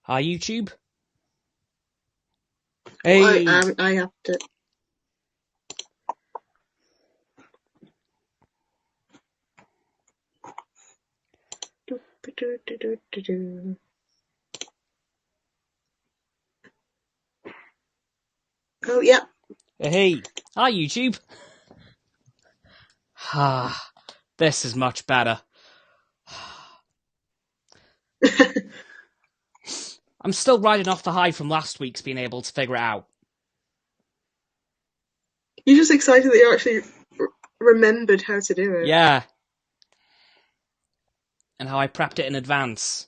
Hi, YouTube. Well, Hey. I have to. Oh, yeah. Hey. Hi, YouTube. This is much better. I'm still riding off the high from last week's being able to figure it out. You're just excited that you actually remembered how to do it. Yeah. And how I prepped it in advance.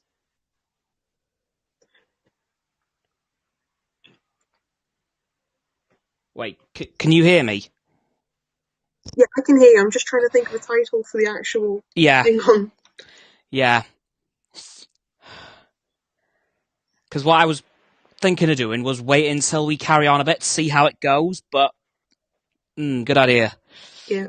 Wait, can you hear me? Yeah, I can hear you. I'm just trying to think of a title for the actual thing on. Yeah. Because what I was thinking of doing was wait until we carry on a bit, see how it goes, but good idea. Yeah.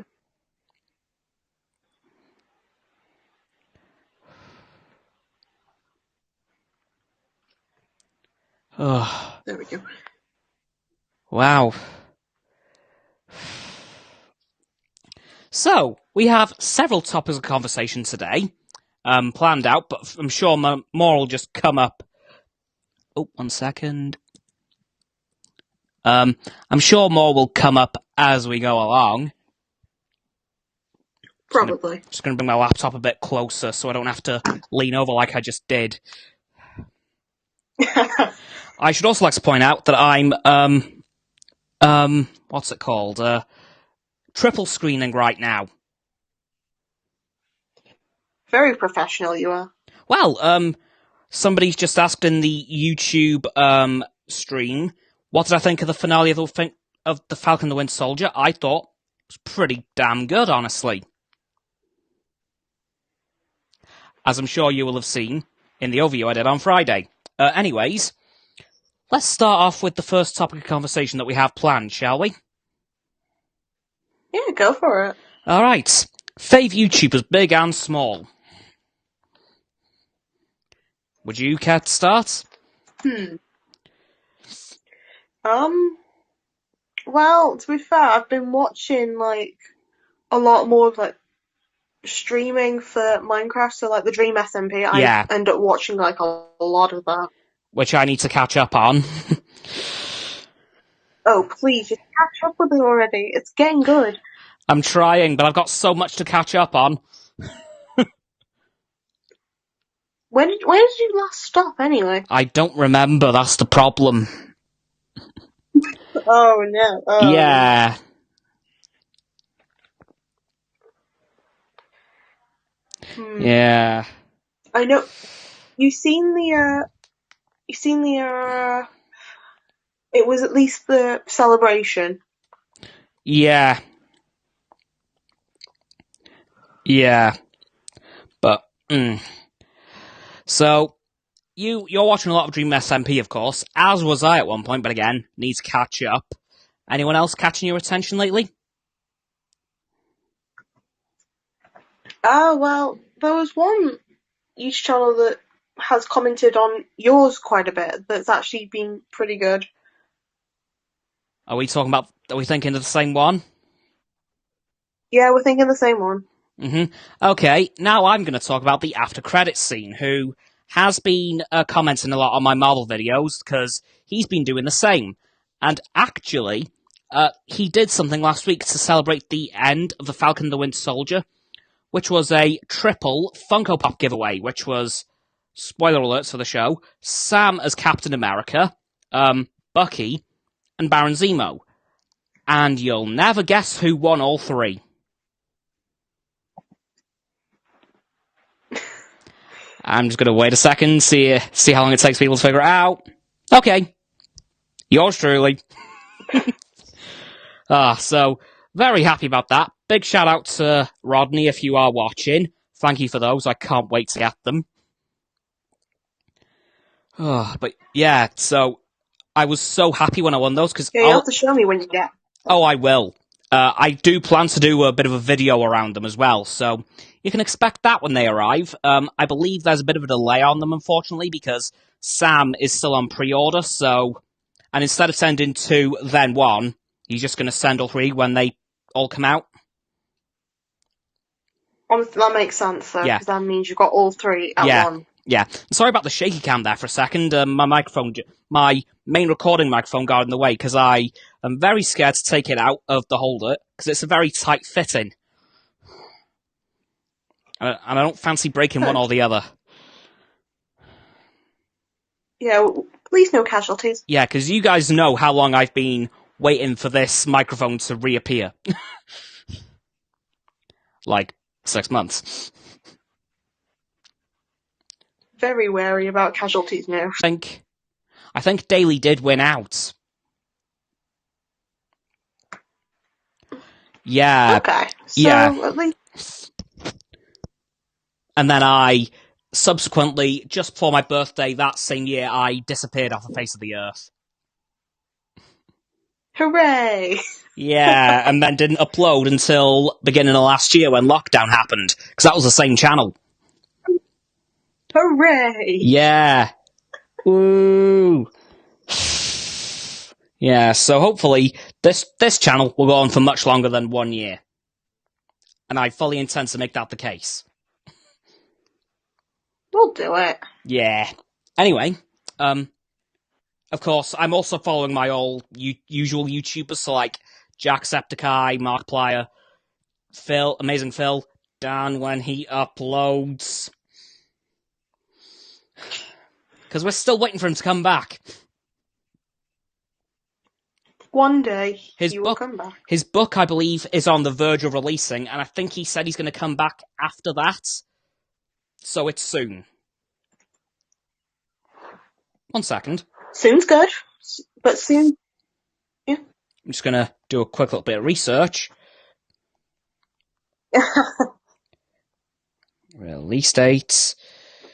Oh. There we go. Wow. So, we have several topics of conversation today planned out, but I'm sure more will just come up. Oh, 1 second. I'm sure more will come up as we go along. Probably. Just going to bring my laptop a bit closer so I don't have to lean over like I just did. I should also like to point out that I'm what's it called? Triple screening right now. Very professional you are. Well, somebody's just asked in the YouTube stream, what did I think of the finale of the Falcon and the Winter Soldier? I thought it was pretty damn good, honestly. As I'm sure you will have seen in the overview I did on Friday. Anyways, let's start off with the first topic of conversation that we have planned, shall we? Yeah, go for it. Alright. Fave YouTubers, big and small. Would you care to start? Well, to be fair, I've been watching, a lot more of, streaming for Minecraft, so, the Dream SMP. Yeah. I end up watching, a lot of that. Which I need to catch up on. Oh, please, just catch up with it already. It's getting good. I'm trying, but I've got so much to catch up on. When did you last stop, anyway? I don't remember, that's the problem. Oh, no. Oh. Yeah. Yeah. I know. It was at least the celebration. Yeah. Yeah. But, So, you're watching a lot of Dream SMP, of course, as was I at one point, but again, need to catch up. Anyone else catching your attention lately? Well, there was one YouTube channel that has commented on yours quite a bit that's actually been pretty good. Are we thinking of the same one? Yeah, we're thinking the same one. Okay, now I'm going to talk about the after credits scene, who has been commenting a lot on my Marvel videos, because he's been doing the same. And actually, he did something last week to celebrate the end of the Falcon and the Winter Soldier, which was a triple Funko Pop giveaway, which was, spoiler alerts for the show, Sam as Captain America, Bucky, and Baron Zemo. And you'll never guess who won all three. I'm just going to wait a second, see how long it takes people to figure it out. Okay. Yours truly. So, very happy about that. Big shout out to Rodney if you are watching. Thank you for those. I can't wait to get them. But yeah, so I was so happy when I won those, because yeah, you'll have to show me when you get. Oh, I will. I do plan to do a bit of a video around them as well, so you can expect that when they arrive. I believe there's a bit of a delay on them, unfortunately, because Sam is still on pre-order, and instead of sending 2, then 1, he's just going to send all 3 when they all come out. Honestly, that makes sense, though, Yeah. because that means you've got all 3 at one. Yeah. Sorry about the shaky cam there for a second. My main recording microphone got in the way because I am very scared to take it out of the holder because it's a very tight fitting. And I don't fancy breaking one or the other. Yeah, please no casualties. Yeah, because you guys know how long I've been waiting for this microphone to reappear. Like 6 months. Very wary about casualties now. I think Daly did win out. Yeah. Okay. So Yeah. at least. And then I subsequently, just before my birthday that same year, I disappeared off the face of the earth. Hooray! Yeah, and then didn't upload until beginning of last year when lockdown happened, because that was the same channel. Hooray! Yeah. Woo! Yeah, so hopefully this channel will go on for much longer than 1 year. And I fully intend to make that the case. We'll do it. Yeah. Anyway, of course, I'm also following my old usual YouTubers, so like Jacksepticeye, Markiplier, Phil, Amazing Phil, Dan when he uploads. Because we're still waiting for him to come back. One day he will come back. His book, I believe, is on the verge of releasing, and I think he said he's going to come back after that. So it's soon. 1 second. Soon's good, but soon. Yeah. I'm just going to do a quick little bit of research. Release dates.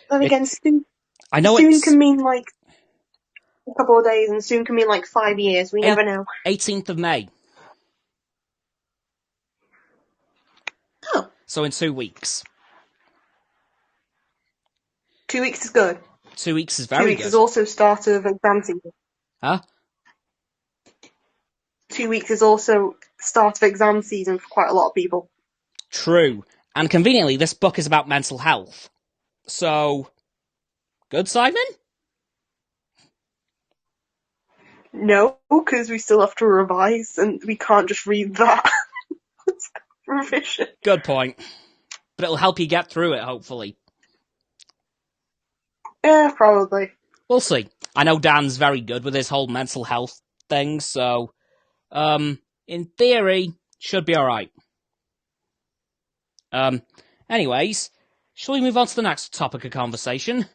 Then again, soon. I know soon can mean like a couple of days, and soon can mean like 5 years. We never know. 18th of May. Oh. So in 2 weeks. 2 weeks is good. 2 weeks is very good. 2 weeks is also start of exam season. Huh? 2 weeks is also start of exam season for quite a lot of people. True. And conveniently, this book is about mental health. So, good, Simon? No, because we still have to revise, and we can't just read that. Revision. Good point. But it'll help you get through it, hopefully. Yeah, probably. We'll see. I know Dan's very good with his whole mental health thing, so, in theory, should be alright. Anyways, shall we move on to the next topic of conversation?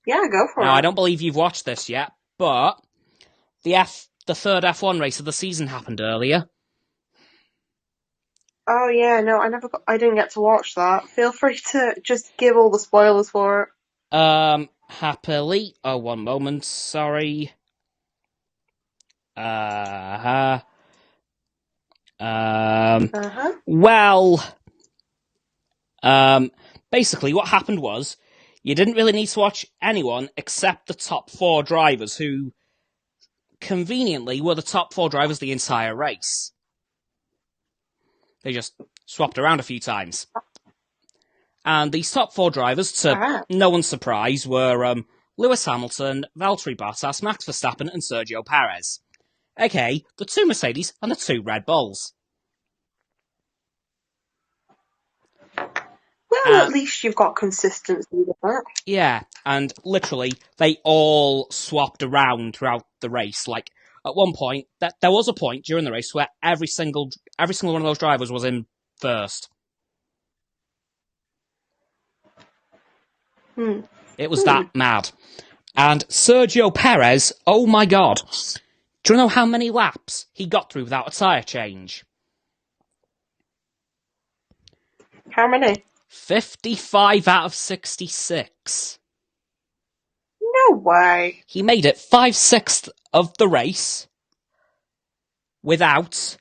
Yeah, go for it. Now, I don't believe you've watched this yet, but the third F1 race of the season happened earlier. Oh yeah, no, I didn't get to watch that. Feel free to just give all the spoilers for it. Happily. Oh, 1 moment, sorry. Well, basically what happened was, you didn't really need to watch anyone except the top 4 drivers, who conveniently were the top 4 drivers the entire race. They just swapped around a few times. And these top 4 drivers, to no one's surprise, were Lewis Hamilton, Valtteri Bottas, Max Verstappen, and Sergio Perez. Okay, the 2 Mercedes and the 2 Red Bulls. Well, at least you've got consistency with that. Yeah, and literally, they all swapped around throughout the race. Like, at one point, there was a point during the race where every single one of those drivers was in first. It was that mad. And Sergio Perez, oh my god. Do you know how many laps he got through without a tyre change? How many? 55 out of 66. No way. He made it 5/6 of the race without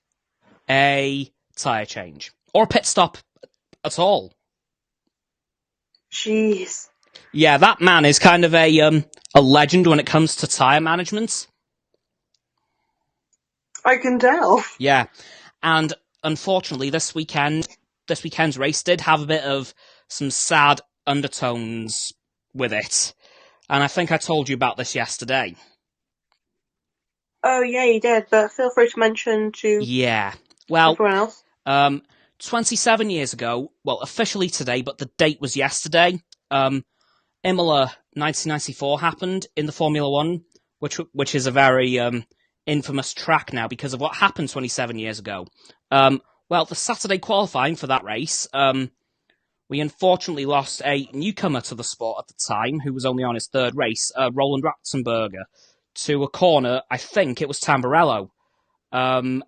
a tyre change. Or a pit stop at all. Jeez. Yeah, that man is kind of a legend when it comes to tyre management. I can tell. Yeah, and unfortunately, this weekend's race did have a bit of some sad undertones with it, and I think I told you about this yesterday. Oh yeah, you did, but feel free to mention to Yeah, well, everyone else. 27 years ago, well, officially today, but the date was yesterday. Imola 1994 happened in the Formula One, which is a very infamous track now because of what happened 27 years ago. Well, the Saturday qualifying for that race, we unfortunately lost a newcomer to the sport at the time, who was only on his third race, Roland Ratzenberger, to a corner. I think it was Tamburello, and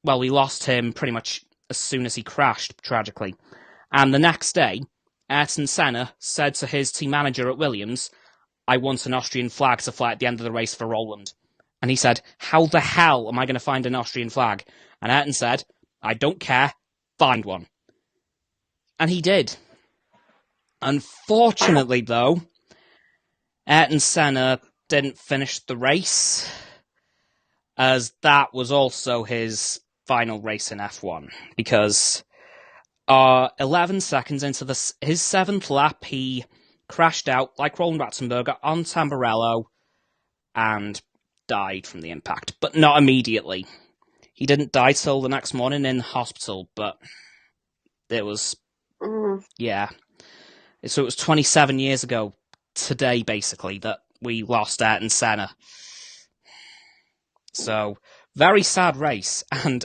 well, we lost him pretty much as soon as he crashed, tragically. And the next day, Ayrton Senna said to his team manager at Williams, "I want an Austrian flag to fly at the end of the race for Roland." And he said, "How the hell am I going to find an Austrian flag?" And Ayrton said, "I don't care, find one." And he did. Unfortunately, though, Ayrton Senna didn't finish the race, as that was also his final race in F1, because 11 seconds into his seventh lap, he crashed out, like Roland Ratzenberger, on Tamburello and died from the impact, but not immediately. He didn't die till the next morning in hospital, but it was, yeah. So it was 27 years ago today, basically, that we lost Ayrton Senna. So, very sad race, and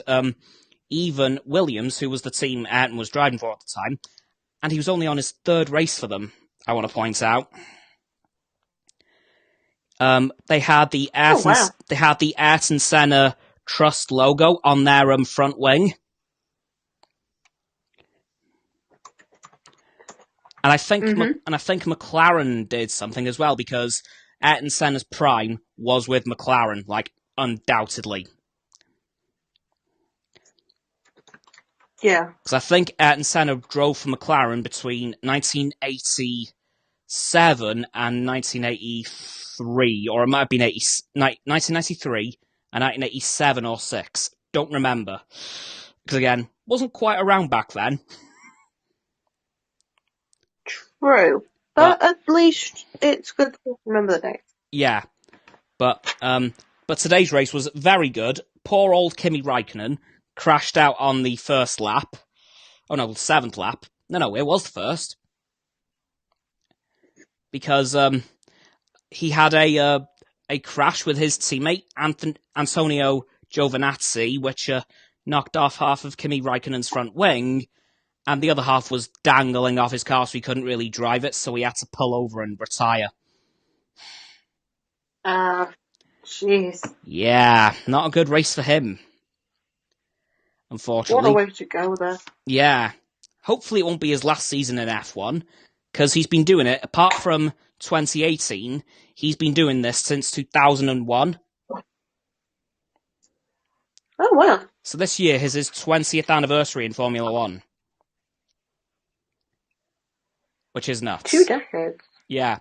even Williams, who was the team Ayrton was driving for at the time, and he was only on his third race for them, I want to point out. They had the Ayrton Senna Trust logo on their front wing. And I think McLaren did something as well, because Ayrton Senna's prime was with McLaren, like, undoubtedly. Yeah. Because I think Ayrton Senna drove for McLaren between 1987 and 1983, or it might have been 1993 and 1987 or 6. Don't remember. Because again, wasn't quite around back then. True. But at least it's good to remember the date. Yeah. But today's race was very good. Poor old Kimi Räikkönen crashed out on the first lap. Oh no, the seventh lap. No, it was the first. Because he had a crash with his teammate Antonio Giovinazzi, which knocked off half of Kimi Räikkönen's front wing, and the other half was dangling off his car, so he couldn't really drive it, so he had to pull over and retire. Jeez. Yeah, not a good race for him, unfortunately. What a way to go there. Yeah. Hopefully it won't be his last season in F1, because he's been doing it, apart from 2018, he's been doing this since 2001. Oh, wow. So this year is his 20th anniversary in Formula One. Which is nuts. 2 decades. Yeah.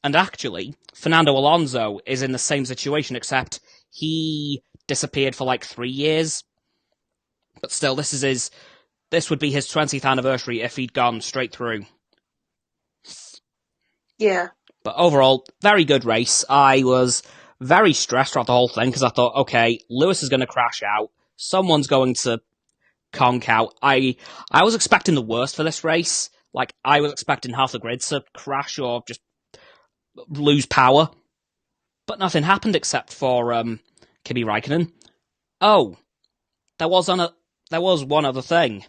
And actually, Fernando Alonso is in the same situation, except he disappeared for like 3 years. But still, this would be his 20th anniversary if he'd gone straight through. Yeah. But overall, very good race. I was very stressed throughout the whole thing, because I thought, okay, Lewis is going to crash out. Someone's going to conk out. I was expecting the worst for this race. Like, I was expecting half the grid to crash or just lose power. But nothing happened except for Kimi Räikkönen. Oh, there was one other thing.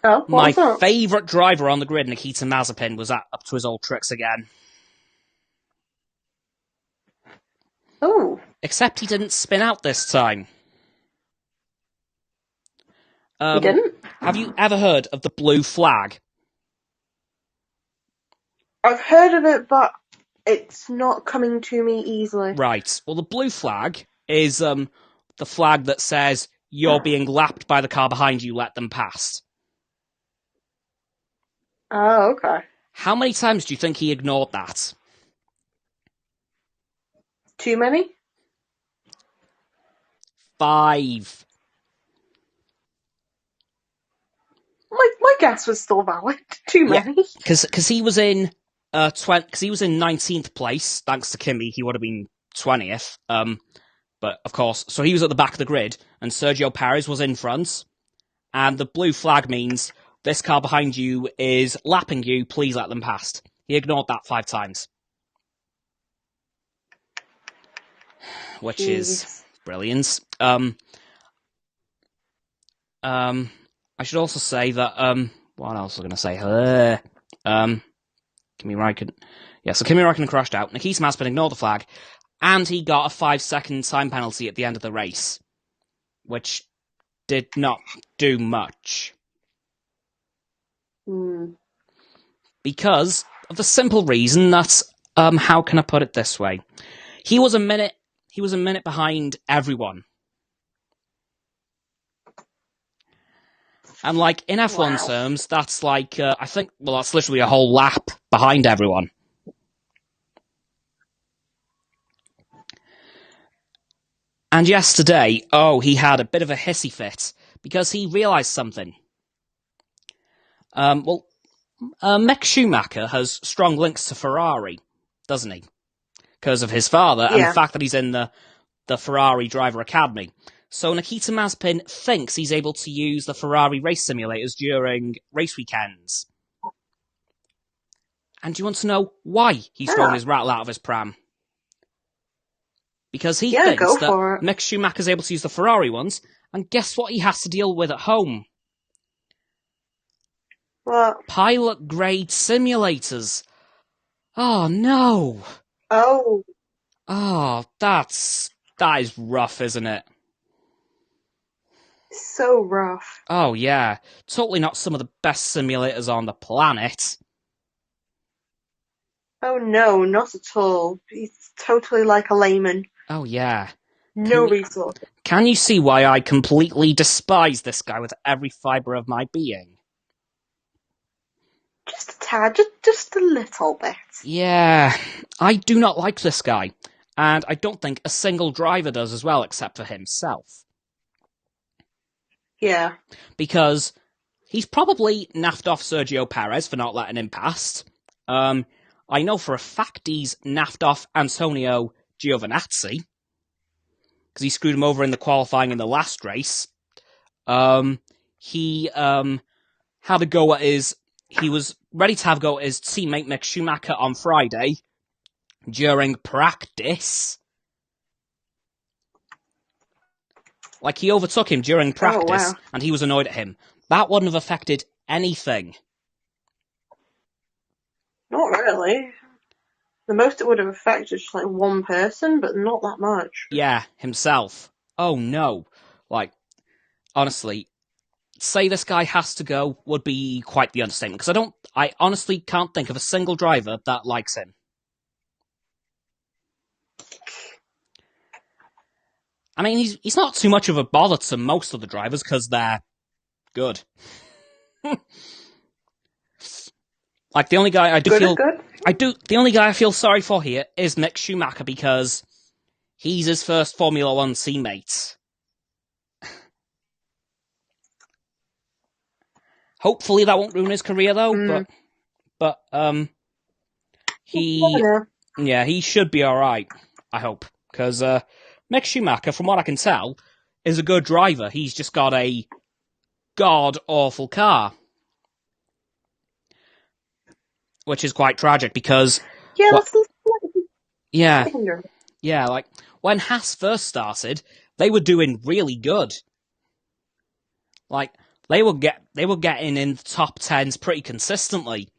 Oh, my favourite driver on the grid, Nikita Mazepin, was up to his old tricks again. Oh. Except he didn't spin out this time. He didn't? Have you ever heard of the blue flag? I've heard of it, but it's not coming to me easily. Right. Well, the blue flag is the flag that says you're being lapped by the car behind you, let them pass. Oh, okay. How many times do you think he ignored that? Too many? 5. My guess was still valid. Too many. Because he was in 19th place. Thanks to Kimi, he would have been 20th. But of course, so he was at the back of the grid, and Sergio Perez was in front. And the blue flag means this car behind you is lapping you. Please let them pass. He ignored that 5 times, which is brilliant. I should also say that what else was I going to say? Kimi Räikkönen. Yeah, so Kimi Räikkönen crashed out. Nikita Mazepin ignored the flag, and he got a 5-second time penalty at the end of the race, which did not do much. Because of the simple reason that how can I put it this way? He was a minute behind everyone. And like in F1 terms, that's like I think that's literally a whole lap behind everyone. And yesterday, he had a bit of a hissy fit because he realised something. Mick Schumacher has strong links to Ferrari, doesn't he? Because of his father and the fact that he's in the Ferrari Driver Academy. So Nikita Mazepin thinks he's able to use the Ferrari race simulators during race weekends. And do you want to know why he's thrown his rattle out of his pram? Because he thinks that Mick Schumacher's able to use the Ferrari ones, and guess what he has to deal with at home? What? Pilot-grade simulators. Oh, no. Oh. Oh, that is rough, isn't it? So rough. Oh, yeah. Totally not some of the best simulators on the planet. Oh, no, not at all. He's totally like a layman. Oh, yeah. No resources. Can you see why I completely despise this guy with every fibre of my being? Just a tad, just a little bit. Yeah, I do not like this guy. And I don't think a single driver does as well, except for himself. Yeah. Because he's probably naffed off Sergio Perez for not letting him pass. I know for a fact he's naffed off Antonio Giovinazzi, because he screwed him over in the qualifying in the last race. He had a go at he was ready to have a go at his teammate Mick Schumacher on Friday during practice. Like, he overtook him during practice, and he was annoyed at him. That wouldn't have affected anything. Not really. The most it would have affected is just like one person, but not that much. Yeah, himself. Oh no. Like, honestly, say this guy has to go would be quite the understatement, because I honestly can't think of a single driver that likes him. I mean, he's not too much of a bother to most of the drivers, because they're good. Like, the only guy the only guy I feel sorry for here is Mick Schumacher, because he's his first Formula One teammate. Hopefully that won't ruin his career, though, but he should be alright, I hope, because Mick Schumacher, from what I can tell, is a good driver. He's just got a god-awful car. Which is quite tragic, because... Yeah, like, when Haas first started, they were doing really good. Like, they were getting in the top 10s pretty consistently.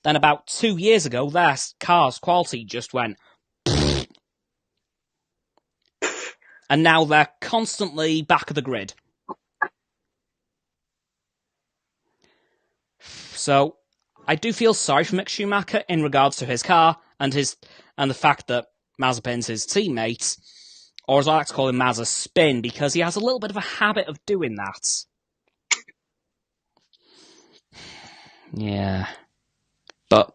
Then about 2 years ago, their car's quality just went... And now they're constantly back of the grid. So, I do feel sorry for Mick Schumacher in regards to his car and the fact that Mazepin's his teammate. or as I like to call him, Maz, a spin, because he has a little bit of a habit of doing that. Yeah. But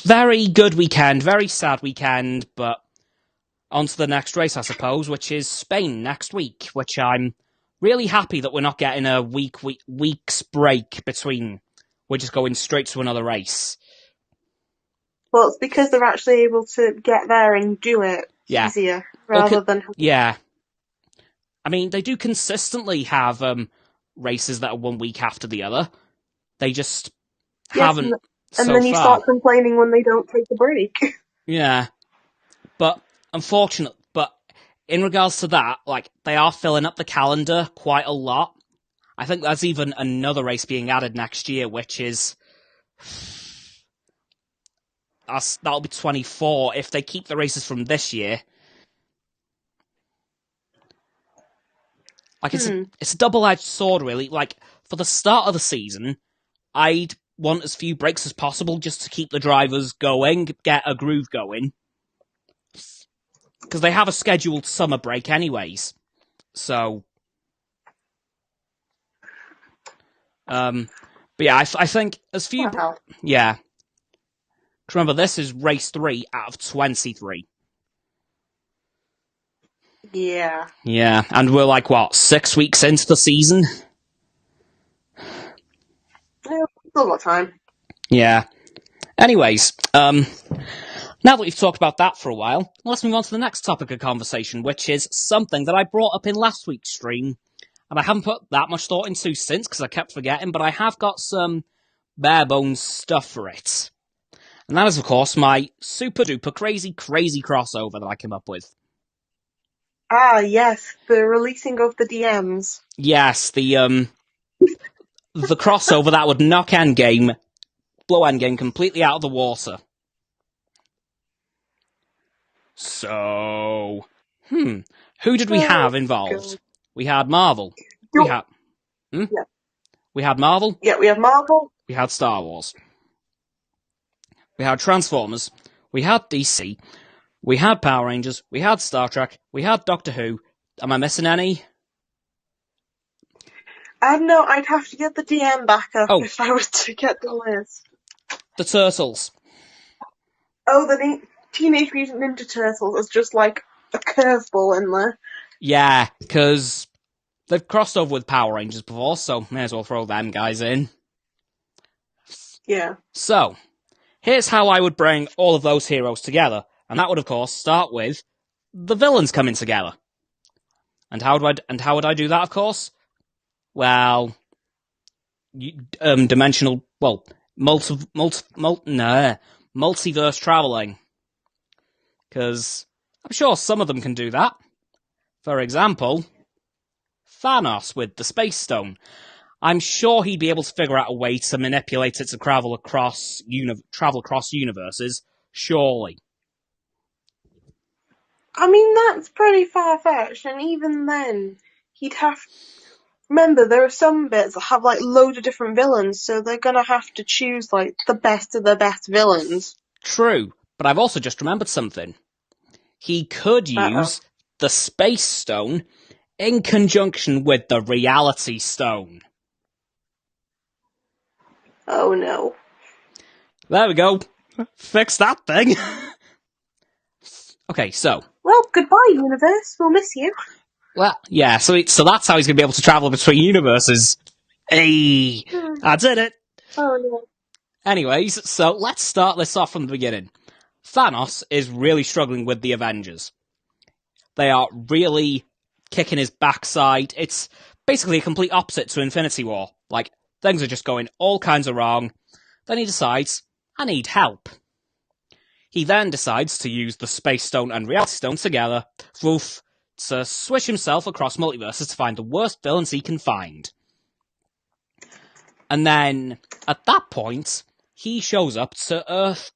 very good weekend, very sad weekend, but on to the next race, I suppose, which is Spain next week, which I'm really happy that we're not getting a week's break between. We're just going straight to another race. Well, it's because they're actually able to get there and do it easier, rather than... Yeah. I mean, they do consistently have races that are 1 week after the other. They just haven't and then you start complaining when they don't take a break. Yeah. But in regards to that, like, they are filling up the calendar quite a lot. I think there's even another race being added next year, which is... that'll be 24 if they keep the races from this year. Like, it's a double-edged sword, really. Like, for the start of the season, I'd want as few breaks as possible just to keep the drivers going, get a groove going. Because they have a scheduled summer break anyways. So... but yeah, I think as few... Yeah. Remember, this is race 3 out of 23. Yeah. Yeah, and we're like, what, 6 weeks into the season? Yeah, still got time. Yeah. Anyways, now that we've talked about that for a while, let's move on to the next topic of conversation, which is something that I brought up in last week's stream, and I haven't put that much thought into since, because I kept forgetting, but I have got some bare-bones stuff for it. And that is, of course, my super-duper crazy crossover that I came up with. Ah, yes, the releasing of the DMs. Yes, the crossover that would knock Endgame, blow Endgame completely out of the water. So, who did we have involved? God. We had Marvel. We had Marvel. Yeah, we have Marvel. We had Star Wars. We had Transformers. We had DC. We had Power Rangers. We had Star Trek. We had Doctor Who. Am I missing any? No, I'd have to get the DM back up if I was to get the list. The Turtles. Oh, the Teenage Mutant Ninja Turtles is just like a curveball in there. Yeah, because they've crossed over with Power Rangers before, so may as well throw them guys in. Yeah. So, here's how I would bring all of those heroes together, and that would, of course, start with the villains coming together. And how would I do that, of course? Well, multiverse traveling. Because I'm sure some of them can do that. For example, Thanos with the Space Stone. I'm sure he'd be able to figure out a way to manipulate it to travel across universes, surely. I mean, that's pretty far-fetched, and even then, he'd have... Remember, there are some bits that have, like, loads of different villains, so they're gonna have to choose, like, the best of the best villains. True, but I've also just remembered something. He could use the Space Stone in conjunction with the Reality Stone. Oh, no. There we go. Fix that thing. Okay, so... Well, goodbye, universe. We'll miss you. Well, yeah, so that's how he's going to be able to travel between universes. Hey, I did it. Oh, no. Anyways, so let's start this off from the beginning. Thanos is really struggling with the Avengers. They are really kicking his backside. It's basically a complete opposite to Infinity War. Like, things are just going all kinds of wrong. Then he decides, I need help. He then decides to use the Space Stone and Reality Stone together to switch himself across multiverses to find the worst villains he can find. And then, at that point, he shows up to Earth.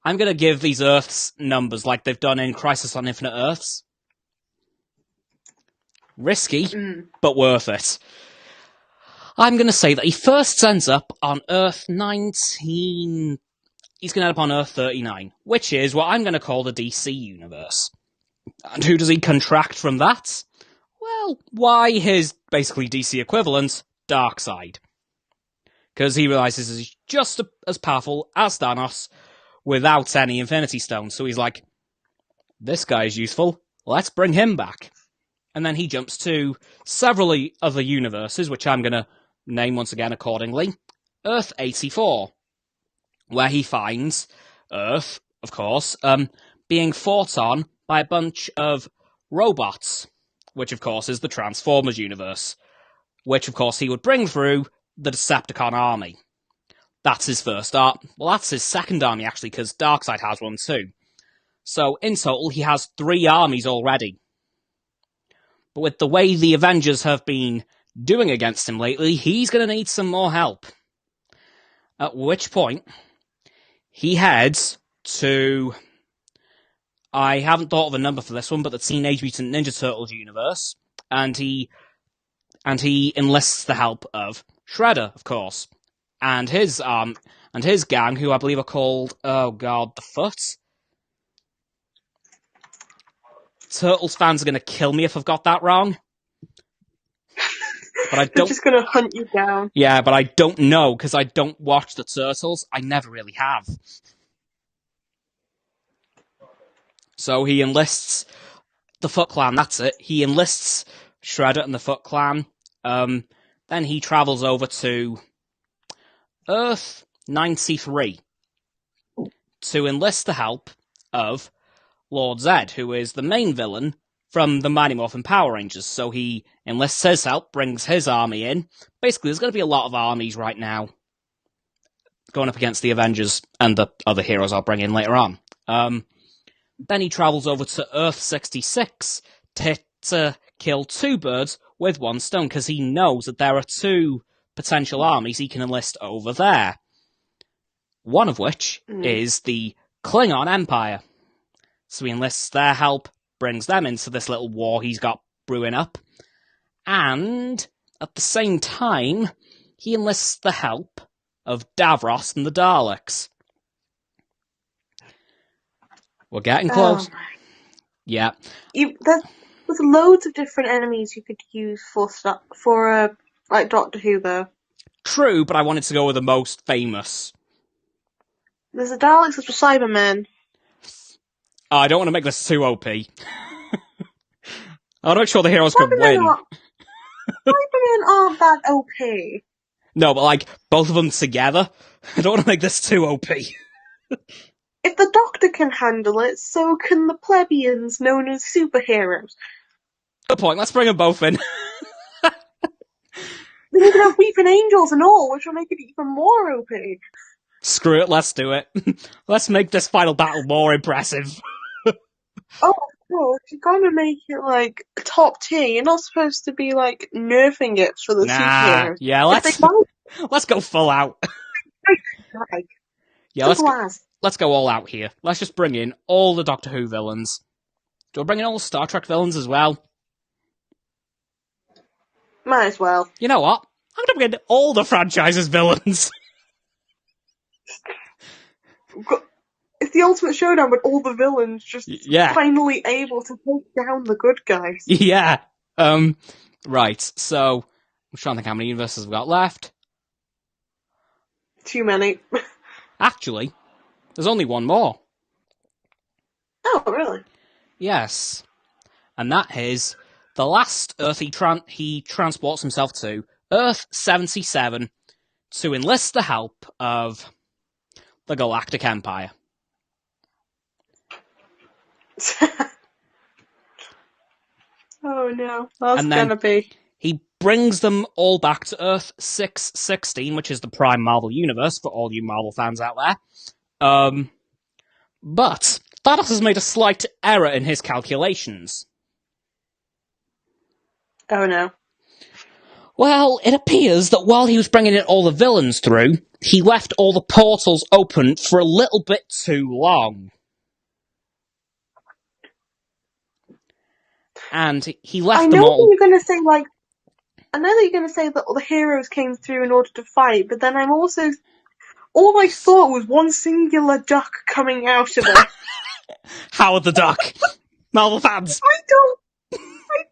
I'm going to give these Earths numbers like they've done in Crisis on Infinite Earths. Risky, but worth it. I'm going to say that he first ends up on Earth 19... He's going to end up on Earth 39, which is what I'm going to call the DC universe. And who does he contract from that? Well, why his basically DC equivalent, Darkseid. Because he realizes he's just as powerful as Thanos without any Infinity Stones. So he's like, this guy is useful, let's bring him back. And then he jumps to several other universes, which I'm going to name once again accordingly. Earth 84, where he finds Earth, of course, being fought on by a bunch of robots, which of course is the Transformers universe, which of course he would bring through the Decepticon army. That's his first army. Well, that's his second army, actually, because Darkseid has one too. So, in total, he has 3 armies already. But with the way the Avengers have been doing against him lately, he's going to need some more help. At which point, he heads to... I haven't thought of a number for this one, but the Teenage Mutant Ninja Turtles universe, and he enlists the help of Shredder, of course, and his gang, who I believe are called, the Foot. Turtles fans are going to kill me if I've got that wrong. But I don't. They're just going to hunt you down. Yeah, but I don't know, because I don't watch the Turtles. I never really have. So he enlists the Foot Clan, that's it. He enlists Shredder and the Foot Clan. Then he travels over to Earth 93 to enlist the help of Lord Zed, who is the main villain from the Mighty Morphin Power Rangers. So he enlists his help, brings his army in. Basically, there's going to be a lot of armies right now going up against the Avengers and the other heroes I'll bring in later on. Then he travels over to Earth 66 to kill 2 birds with 1 stone, because he knows that there are 2 potential armies he can enlist over there. One of which is the Klingon Empire. So he enlists their help, brings them into this little war he's got brewing up, and at the same time, he enlists the help of Davros and the Daleks. We're getting close. Yeah. There's loads of different enemies you could use for like Doctor Who, though. True, but I wanted to go with the most famous. There's the Daleks, there's the Cybermen. I don't want to make this too OP. I want to make sure the heroes can win. Cybermen aren't that OP. No, but like, both of them together? I don't want to make this too OP. If the Doctor can handle it, so can the plebeians known as superheroes. Good point, let's bring them both in. They can have weeping angels and all, which will make it even more OP. Screw it, let's do it. Let's make this final battle more impressive. Oh, well, if you're gonna make it, like, top tier, you're not supposed to be, like, nerfing it for the superheroes. Yeah, let's go full out. Yeah, let's go all out here. Let's just bring in all the Doctor Who villains. Do I bring in all the Star Trek villains as well? Might as well. You know what? I'm gonna bring in all the franchise's villains. It's the ultimate showdown with all the villains just finally able to take down the good guys. Yeah. Right, so I'm trying to think how many universes we've got left. Too many. Actually, there's only one more. Oh, really? Yes. And that is the last Earth he transports himself to, Earth 77, to enlist the help of the Galactic Empire. Oh no, that's gonna be... He brings them all back to Earth 616, which is the Prime Marvel Universe, for all you Marvel fans out there. But Thanos has made a slight error in his calculations. Oh no. Well, it appears that while he was bringing in all the villains through, he left all the portals open for a little bit too long. And he left them all... I know that you're going to say that all the heroes came through in order to fight, but then I'm also... All I saw was one singular duck coming out of it. Howard the Duck. Marvel fans. I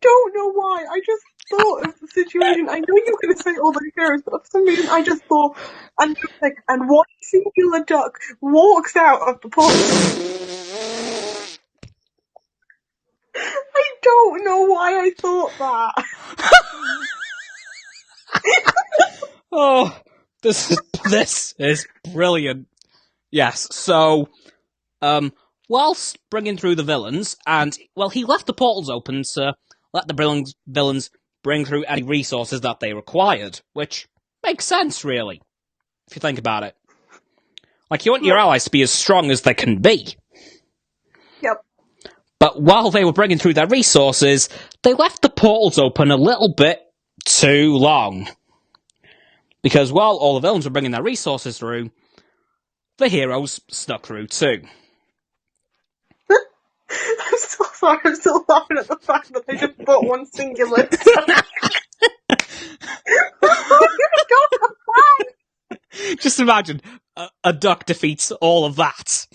don't know why. I just thought of the situation. I know you were going to say all the heroes, but for some reason I just thought, and one singular duck walks out of the portal. I don't know why I thought that. Oh, this is brilliant. Yes, so, whilst bringing through the villains, and, well, he left the portals open to let the villains bring through any resources that they required, which makes sense, really, if you think about it. Like, you want your allies to be as strong as they can be. Yep. But while they were bringing through their resources, they left the portals open a little bit too long. Because while all the villains were bringing their resources through, the heroes snuck through too. I'm so sorry, I'm still laughing at the fact that they just bought one singular duck. Just imagine, a duck defeats all of that.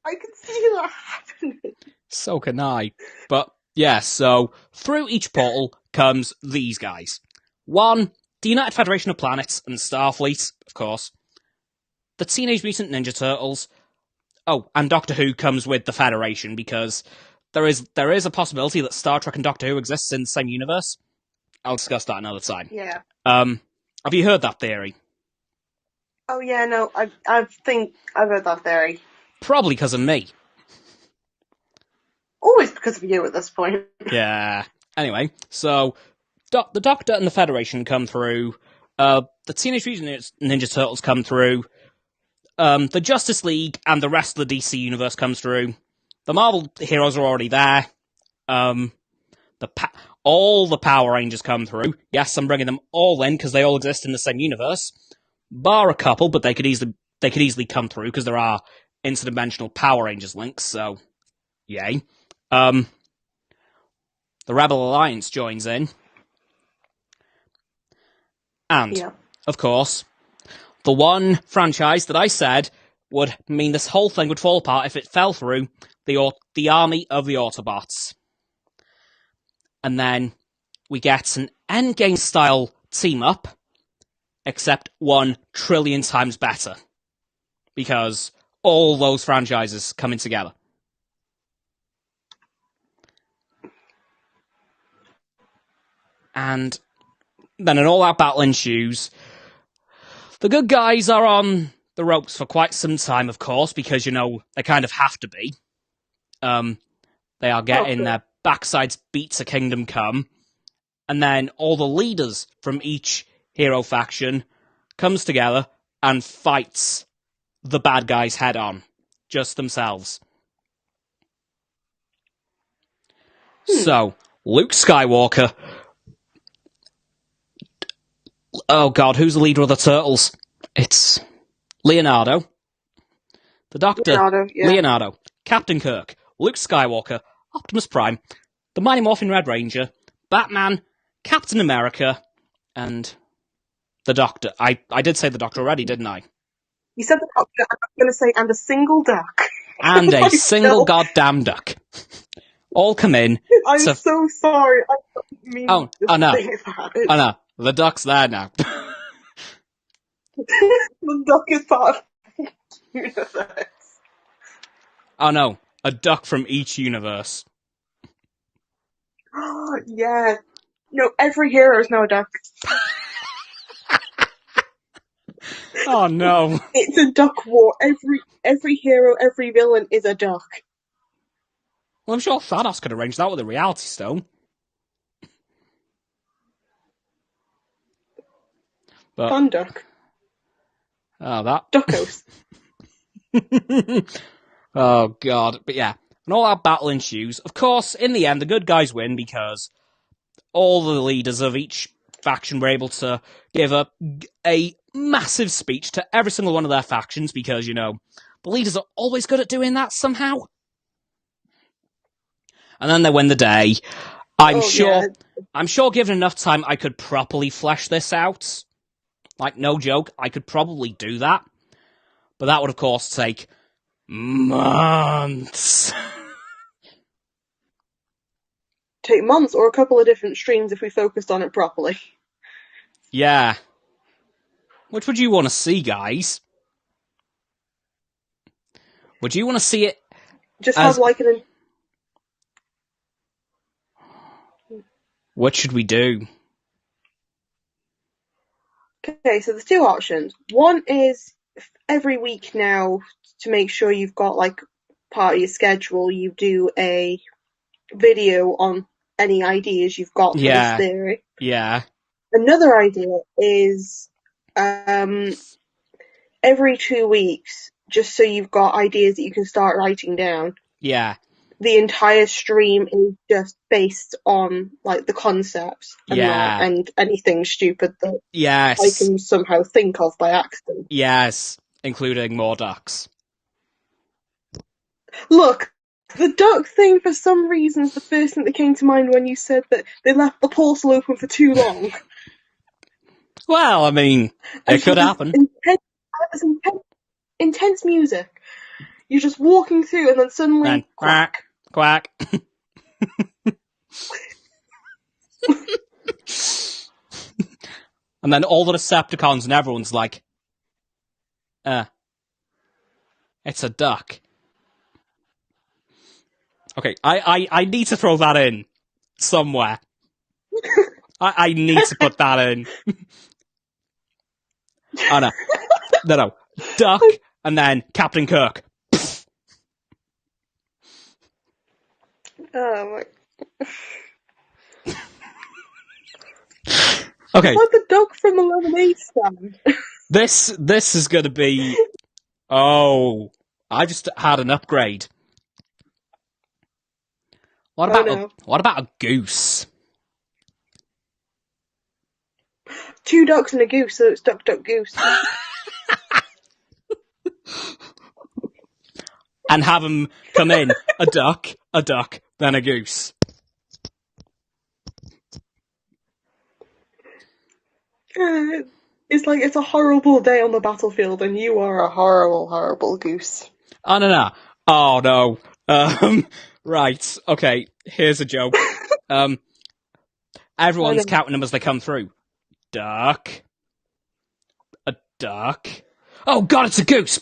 I can see that happening. So can I. But, yeah, so, through each portal comes these guys. One, the United Federation of Planets and Starfleet, of course. The Teenage Mutant Ninja Turtles. Oh, and Doctor Who comes with the Federation, because there is a possibility that Star Trek and Doctor Who exists in the same universe. I'll discuss that another time. Yeah. Have you heard that theory? Oh yeah, no, I think I've heard that theory. Probably because of me. Always because of you at this point. Yeah. Anyway, so the Doctor and the Federation come through. The Teenage Mutant Ninja Turtles come through. The Justice League and the rest of the DC universe comes through. The Marvel heroes are already there. All the Power Rangers come through. Yes, I'm bringing them all in because they all exist in the same universe. Bar a couple, but they could easily come through because there are interdimensional Power Rangers links. So, yay. The Rebel Alliance joins in, and of course, the one franchise that I said would mean this whole thing would fall apart if it fell through, the army of the Autobots. And then we get an Endgame-style team-up, except 1 trillion times better. Because all those franchises coming together. And then an all-out battle ensues. The good guys are on the ropes for quite some time, of course, because, they kind of have to be. They are getting their backsides beat to Kingdom Come. And then all the leaders from each hero faction comes together and fights the bad guys head on. Just themselves. So, Luke Skywalker. Oh god, who's the leader of the Turtles? It's Leonardo. The Doctor. Leonardo. Captain Kirk. Luke Skywalker. Optimus Prime. The Mighty Morphin Red Ranger. Batman. Captain America. And the Doctor. I did say the Doctor already, didn't I? You said the Doctor, I'm going to say, and a single duck. And a single goddamn duck. All come in. I'm so sorry. I don't mean no. that. Oh no. The duck's there now. The duck is part of the universe. Oh no. A duck from each universe. Yeah. No, every hero is now a duck. Oh no. It's a duck war. Every hero, every villain is a duck. Well, I'm sure Thanos could arrange that with a Reality Stone. But, Fun duck. Oh, that. Duckos. Oh, God. But yeah, and all that battle ensues. Of course, in the end, the good guys win because all the leaders of each faction were able to give a massive speech to every single one of their factions because, the leaders are always good at doing that somehow. And then they win the day. I'm sure given enough time, I could properly flesh this out. Like, no joke, I could probably do that. But that would, of course, take months. take months or a couple of different streams if we focused on it properly. Yeah. Which would you want to see, guys? Would you want to see it Just as... have like an... What should we do? Okay, so there's two options. One is every week now, to make sure you've got like part of your schedule, you do a video on any ideas you've got for this theory. Yeah. Another idea is every 2 weeks, just so you've got ideas that you can start writing down. Yeah. The entire stream is just based on like the concepts and anything stupid that I can somehow think of by accident. Yes, including more ducks. Look, the duck thing, for some reason, is the first thing that came to mind when you said that they left the portal open for too long. Well, I mean, it could happen. Intense music. You're just walking through and then suddenly... quack. Quack. And then all the Decepticons and everyone's like, it's a duck. Okay, I need to throw that in somewhere. I need to put that in. Oh, no. No. Duck, and then Captain Kirk. Oh my... Okay. Like the dog from the lemonade stand. This is gonna be... Oh, I just had an upgrade. What about a goose? 2 ducks and a goose, so it's duck, duck, goose. And have them come in a duck, then a goose. It's like it's a horrible day on the battlefield, and you are a horrible, horrible goose. Oh, no. Oh, no. Right. Okay, here's a joke. Everyone's counting them as they come through. Duck. A duck. Oh, God, it's a goose!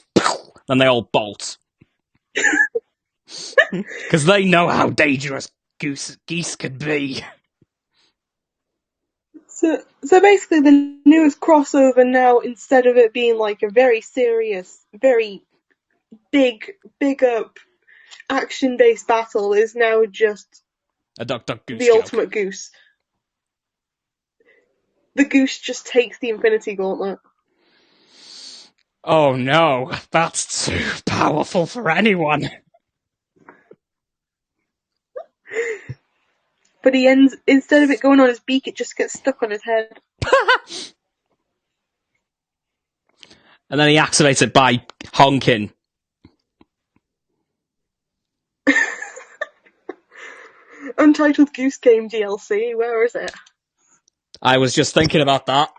And they all bolt. Because they know how dangerous geese could be. So basically the newest crossover now, instead of it being like a very serious, very big up action-based battle, is now just a duck goose the joke. Ultimate goose. The goose just takes the Infinity Gauntlet. Oh no, that's too powerful for anyone. But he ends, instead of it going on his beak, it just gets stuck on his head. And then he activates it by honking. Untitled Goose Game DLC, where is it? I was just thinking about that.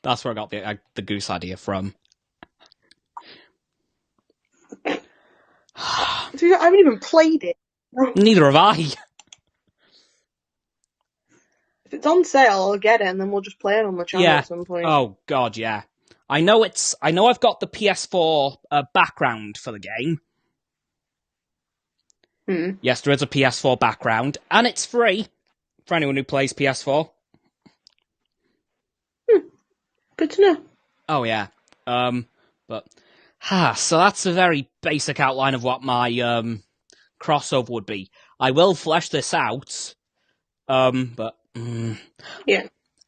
That's where I got the goose idea from. Dude, I haven't even played it. Neither have I. If it's on sale, I'll get it, and then we'll just play it on the channel at some point. Oh god, yeah. I know I've got the PS4 background for the game. Yes, there is a PS4 background, and it's free for anyone who plays PS4. Good to know. Oh yeah. So that's a very basic outline of what my crossover would be. I will flesh this out. Yeah.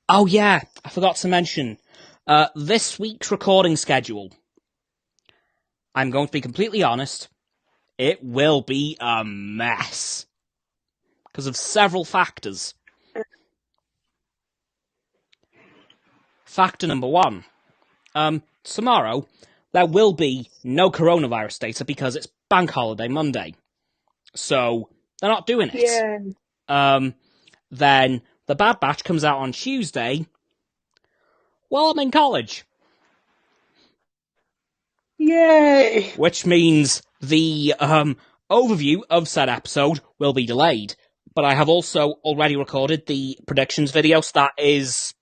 Oh yeah, I forgot to mention this week's recording schedule. I'm going to be completely honest. It will be a mess because of several factors. Factor number 1. Tomorrow, there will be no coronavirus data because it's Bank Holiday Monday. So, they're not doing it. Yeah. Then, the Bad Batch comes out on Tuesday while I'm in college. Yay! Which means the overview of said episode will be delayed, but I have also already recorded the predictions video, so that is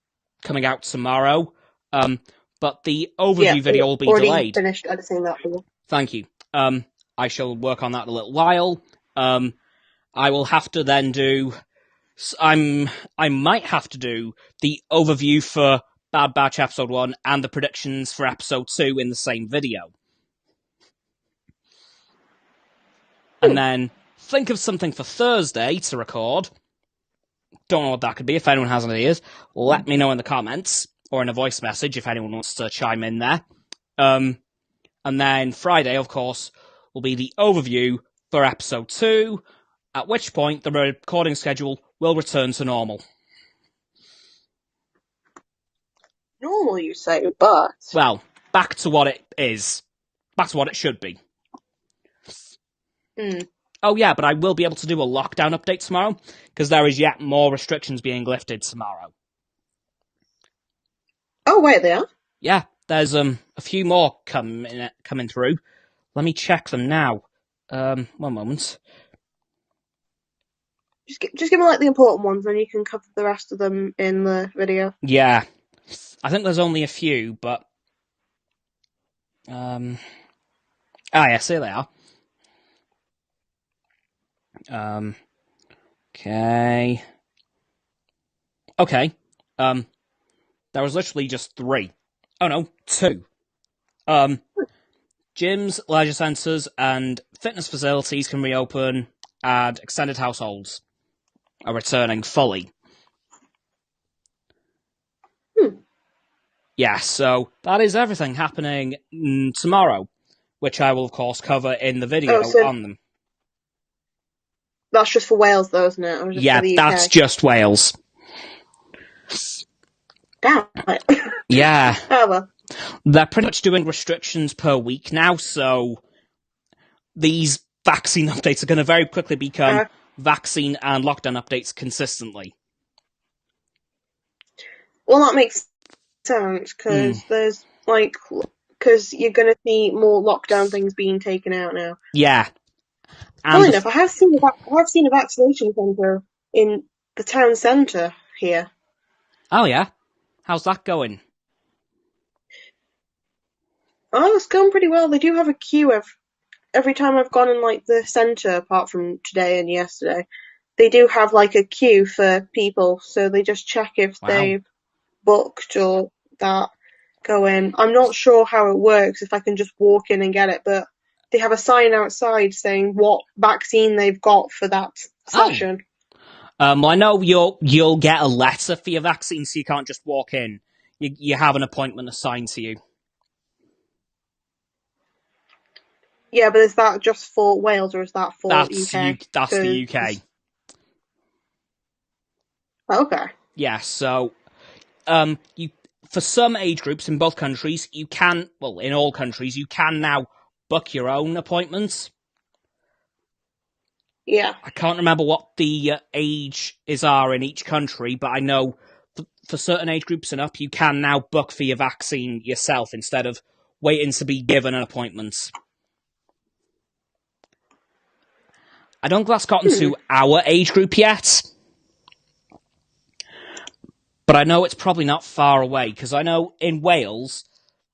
coming out tomorrow. But the overview video will be delayed. Finished editing that video. Thank you. I shall work on that in a little while. I will have to then do. I might have to do the overview for Bad Batch episode 1 and the predictions for episode 2 in the same video. And then think of something for Thursday to record. Don't know what that could be. If anyone has any ideas, let me know in the comments or in a voice message if anyone wants to chime in there. And then Friday, of course, will be the overview for episode 2, at which point the recording schedule will return to normal. Normal, you say, but... Well, back to what it is. Back to what it should be. Oh yeah, but I will be able to do a lockdown update tomorrow, because there is yet more restrictions being lifted tomorrow. Oh, wait, they are? Yeah, there's a few more coming through. Let me check them now. One moment. Just give me, like, the important ones, and you can cover the rest of them in the video. Yeah. I think there's only a few, but... yes, here they are. Okay. Okay. There was literally just 3. Oh no, 2. Gyms, leisure centres, and fitness facilities can reopen, and extended households are returning fully. Yeah, so that is everything happening tomorrow, which I will, of course, cover in the video on them. That's just for Wales, though, isn't it? Or just Yeah, for the UK? that's just Wales. Damn it. Yeah. Oh, well. They're pretty much doing restrictions per week now, so these vaccine updates are going to very quickly become vaccine and lockdown updates consistently. Well, that makes sense, because there's, because you're going to see more lockdown things being taken out now. Yeah. Funny enough, I have seen a vaccination centre in the town centre here. Oh, yeah? How's that going? Oh, it's going pretty well. They do have a queue every time I've gone in, the centre, apart from today and yesterday. They do have, a queue for people, so they just check if they've booked or that, go in. I'm not sure how it works, if I can just walk in and get it, but they have a sign outside saying what vaccine they've got for that session. Well, I know you'll get a letter for your vaccine, so you can't just walk in. You have an appointment assigned to you. Yeah, but is that just for Wales, or is that for UK? That's the UK. Okay. Yeah, so for some age groups in both countries, you can, in all countries, you can now book your own appointments. Yeah. I can't remember what the ages are in each country, but I know for certain age groups and up, you can now book for your vaccine yourself instead of waiting to be given an appointment. I don't think that's gotten to our age group yet, but I know it's probably not far away, because I know in Wales,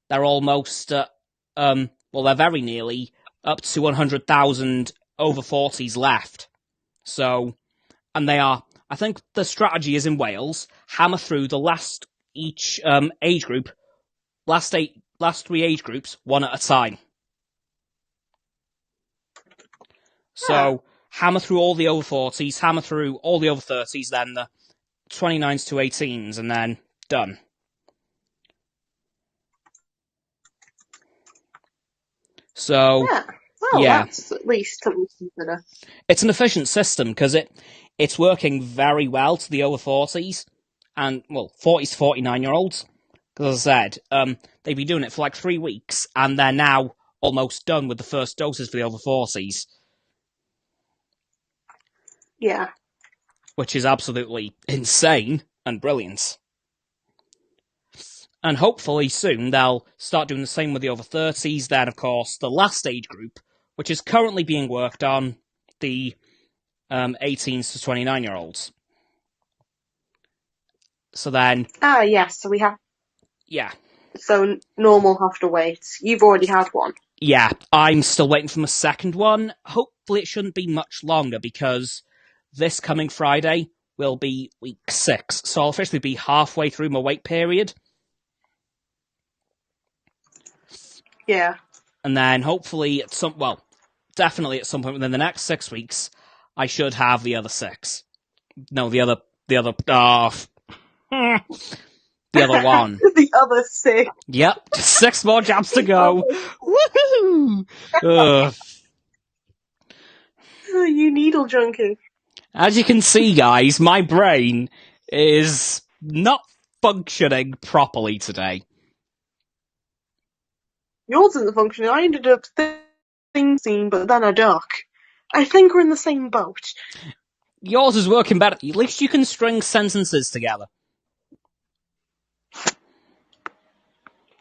they're almost, they're very nearly up to 100,000 over 40s left. So, and they are, I think the strategy is in Wales, hammer through the last age group, last 3 age groups, one at a time. So, hammer through all the over 40s, hammer through all the over 30s, then the 29s to 18s, and then done. So, that's at least something to consider. It's an efficient system, because it's working very well to the over 40s, and, 40s to 49-year-olds. Because as I said, they've been doing it for 3 weeks, and they're now almost done with the first doses for the over 40s. Yeah. Which is absolutely insane and brilliant. And hopefully soon they'll start doing the same with the over 30s. Then, of course, the last age group which is currently being worked on the 18s to 29-year-olds. So then... yes, so we have... Yeah. So normal have to wait. You've already had one. Yeah, I'm still waiting for my second one. Hopefully it shouldn't be much longer, because this coming Friday will be week 6, so I'll officially be halfway through my wait period. Yeah. And then hopefully definitely at some point within the next 6 weeks, I should have the other 6. No, the other the other one. The other 6. Yep, just 6 more jabs to go. Woohoo! You needle junkie. As you can see, guys, my brain is not functioning properly today. Yours isn't functioning. I ended up thinking, but then a duck. I think we're in the same boat. Yours is working better. At least you can string sentences together.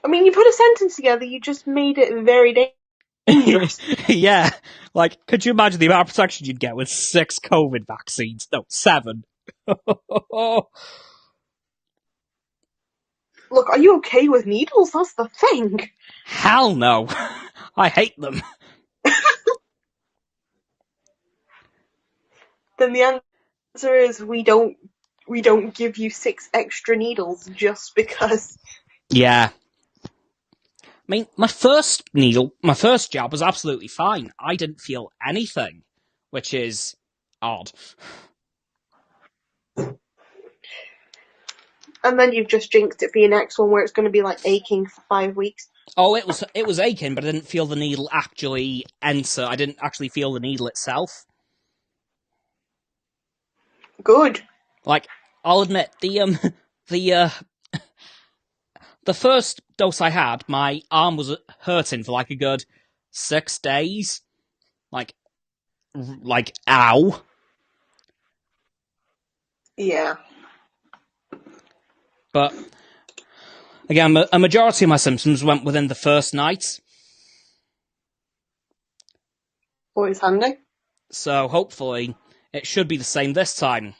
I mean, you put a sentence together, you just made it very dangerous. Yeah. Like, could you imagine the amount of protection you'd get with 6 COVID vaccines? No, 7. Look, are you okay with needles? That's the thing. Hell no. I hate them. Then the answer is we don't give you 6 extra needles just because. Yeah. I mean, my first jab was absolutely fine. I didn't feel anything, which is odd. And then you've just jinxed it for your next one, where it's going to be like aching for 5 weeks. Oh, it was aching, but I didn't feel the needle actually enter. I didn't actually feel the needle itself. Good. Like, I'll admit, the first dose I had, my arm was hurting for like a good 6 days. Like, ow. Yeah. But, again, a majority of my symptoms went within the first night. Always handy. So, hopefully, it should be the same this time.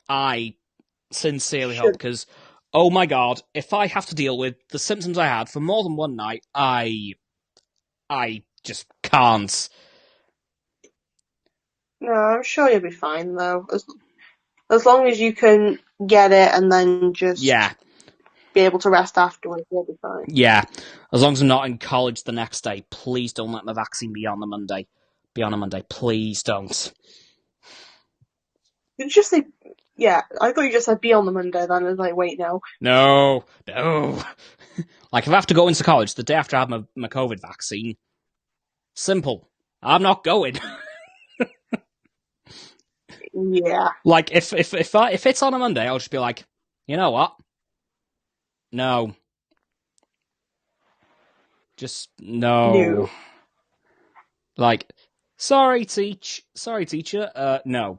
I sincerely hope, because, oh my god, if I have to deal with the symptoms I had for more than one night, I just can't. No, I'm sure you'll be fine, though. As long as you can get it and then just be able to rest afterwards, you'll be fine. Yeah, as long as I'm not in college the next day, please don't let my vaccine be on a Monday. Please don't. Did you just say... Yeah, I thought you just said be on the Monday, then I was like, wait, no. No. Like, if I have to go into college the day after I have my COVID vaccine, simple. I'm not going. Yeah. Like, if it's on a Monday, I'll just be like, you know what? No. Just no. Like, sorry, teacher. No.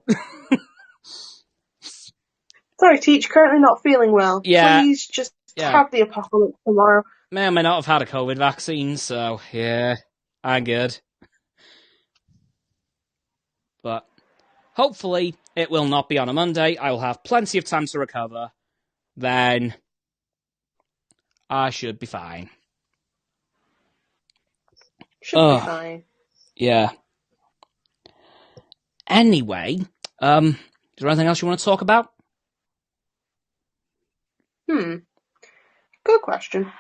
Sorry, teach, currently not feeling well. Yeah. Please just have the apocalypse tomorrow. May or may not have had a COVID vaccine, so yeah, I'm good. But hopefully it will not be on a Monday. I will have plenty of time to recover. Then I should be fine. Should be fine. Yeah. Anyway, is there anything else you want to talk about? Good question.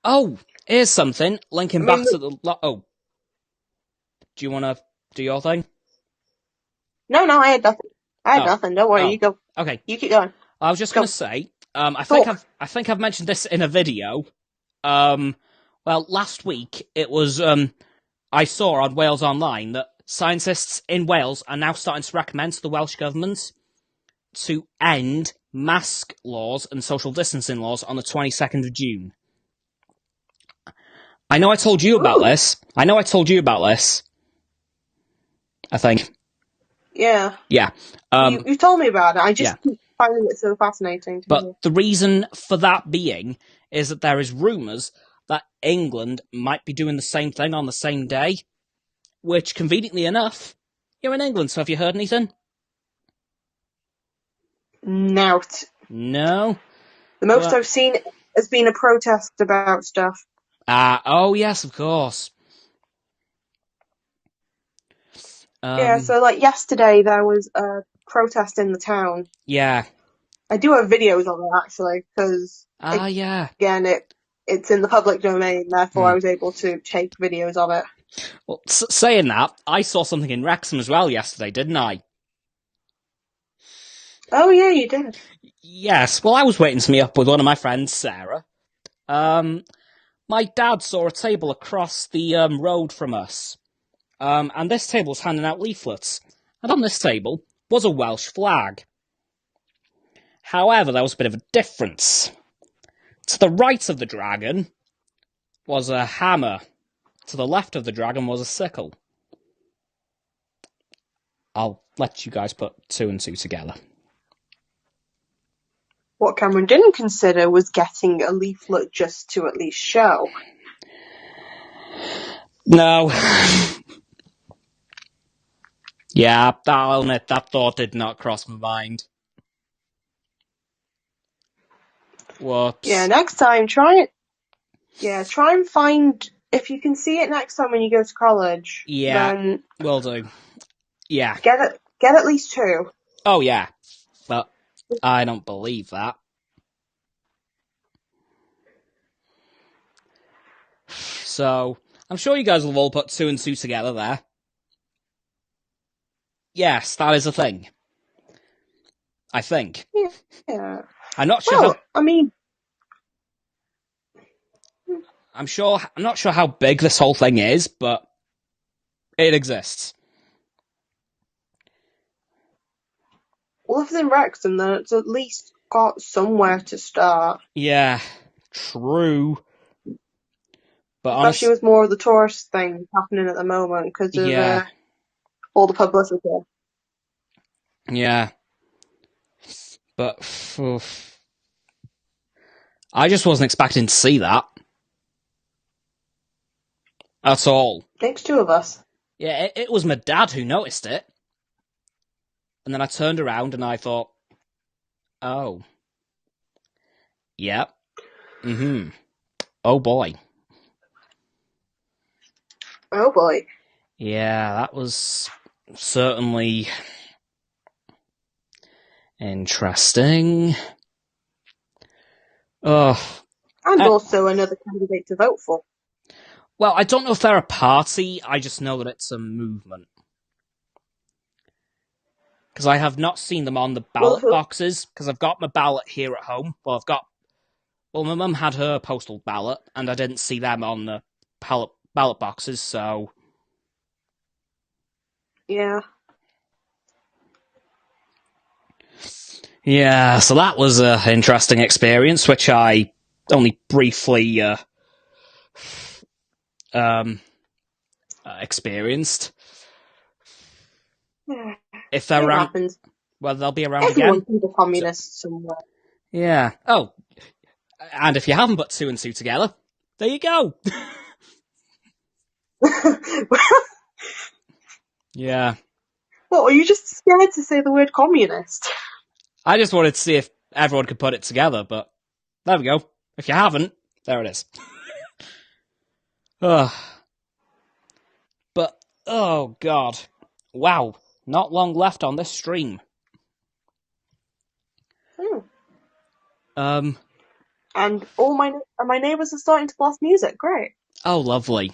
Oh, here's something. Linking back to the... Oh. Do you want to do your thing? No, I had nothing. Nothing. Don't worry, you go. Okay. You keep going. I was just going to say, I think I've mentioned this in a video. Well, last week, it was... I saw on Wales Online that scientists in Wales are now starting to recommend to the Welsh government to end mask laws and social distancing laws on the 22nd of June. I know I told you about this. I think. Yeah. Yeah. You've told me about it. I just keep finding it so fascinating. But the reason for that being is that there is rumours that England might be doing the same thing on the same day. which, conveniently enough, you're in England, so have you heard anything? Nout. No? The most Well, I've seen has been a protest about stuff. oh yes, of course. Yeah, so like yesterday there was a protest in the town. Yeah. I do have videos of it actually, because Yeah. again it's in the public domain, therefore I was able to take videos of it. Well, saying that, I saw something in Wrexham as well yesterday, didn't I? Oh yeah, you did. Yes. Well, I was waiting to meet up with one of my friends, Sarah. My dad saw a table across the road from us, and this table was handing out leaflets. And on this table was a Welsh flag. However, there was a bit of a difference. To the right of the dragon was a hammer. To the left of the dragon was a sickle. I'll let you guys put two and two together. What Cameron didn't consider was getting a leaflet just to at least show. No. Yeah, I'll admit that thought did not cross my mind. Whoops. Yeah, next time try and find, if you can see it next time when you go to college. Yeah, then will do. Yeah. get at least two. Oh yeah, but I don't believe that. So I'm sure you guys will all put two and two together there. Yes, that is a thing. I think. Yeah. I'm not sure how. I mean, I'm not sure how big this whole thing is, but it exists. well, if it's in Wrexham, then it's at least got somewhere to start. Yeah, true. But Especially with more of the tourist thing happening at the moment because of all the publicity. Yeah. But I just wasn't expecting to see that. At all. Takes two of us. Yeah, it was my dad who noticed it. And then I turned around and I thought, oh. Yep. Mm-hmm. Oh boy. Oh boy. Yeah, that was certainly interesting. And also another candidate to vote for. Well, I don't know if they're a party, I just know that it's a movement. Because I have not seen them on the ballot boxes, because I've got my ballot here at home. Well, my mum had her postal ballot, and I didn't see them on the ballot boxes, so... Yeah. Yeah, so that was an interesting experience, which I only briefly experienced. Yeah. If they're around, happens. Well, they'll be around Everyone again. Everyone's a communist somewhere. Yeah. Oh, and if you haven't put two and two together, there you go. Yeah. What, were you just scared to say the word communist? I just wanted to see if everyone could put it together, but there we go. If you haven't, there it is. But, oh god. Wow. Not long left on this stream. And all my neighbours are starting to blast music. Great. Oh, lovely.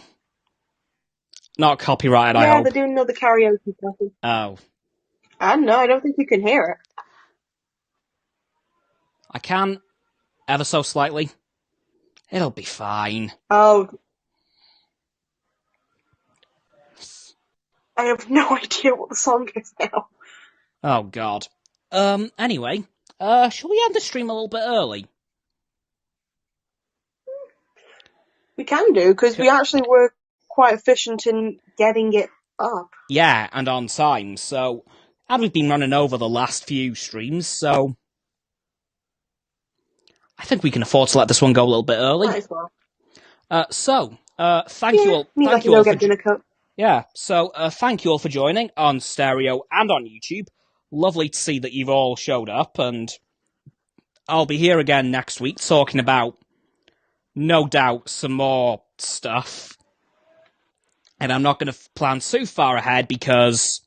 Not copyrighted, yeah, I hope. They're doing another karaoke session. Oh. No, I don't think you can hear it. I can, ever so slightly. It'll be fine. Oh. I have no idea what the song is now. Oh, God. Anyway, shall we end the stream a little bit early? We can do, because we actually were quite efficient in getting it up. Yeah, and on time, so... And we've been running over the last few streams, so... I think we can afford to let this one go a little bit early. Might as well. Thank you all. Thank you all. Get dinner cooked. Yeah, so thank you all for joining on stereo and on YouTube. Lovely to see that you've all showed up, and I'll be here again next week talking about, no doubt, some more stuff. And I'm not going to plan too far ahead because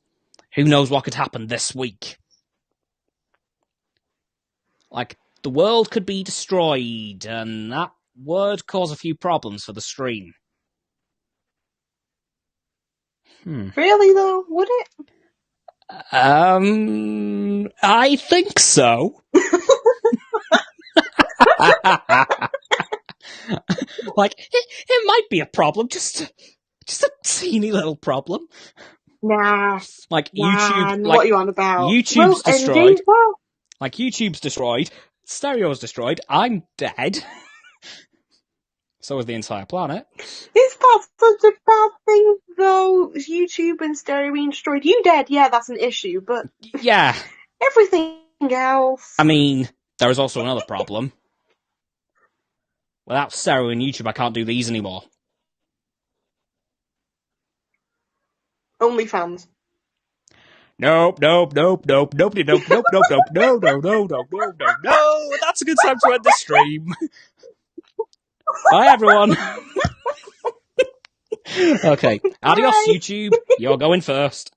who knows what could happen this week. Like, the world could be destroyed, and that would cause a few problems for the stream. Really, though? Would it? I think so. Like, it might be a problem, just a teeny little problem. Nah. Like, Nah, YouTube, what are you on about? YouTube's destroyed. Well, Like, YouTube's destroyed. Stereo's destroyed. I'm dead. So is the entire planet. is that such a bad thing, though? YouTube and stereo being destroyed. You dead, yeah, that's an issue, but Yeah. everything else. I mean, there is also another problem. Without stereo and YouTube, I can't do these anymore. OnlyFans. Nope. Nobody, nope. No. That's a good time to end the stream. Bye, everyone. Okay. Adios, Bye. YouTube. You're going first.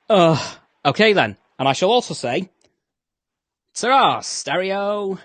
Okay then. And I shall also say, ta-ra, stereo.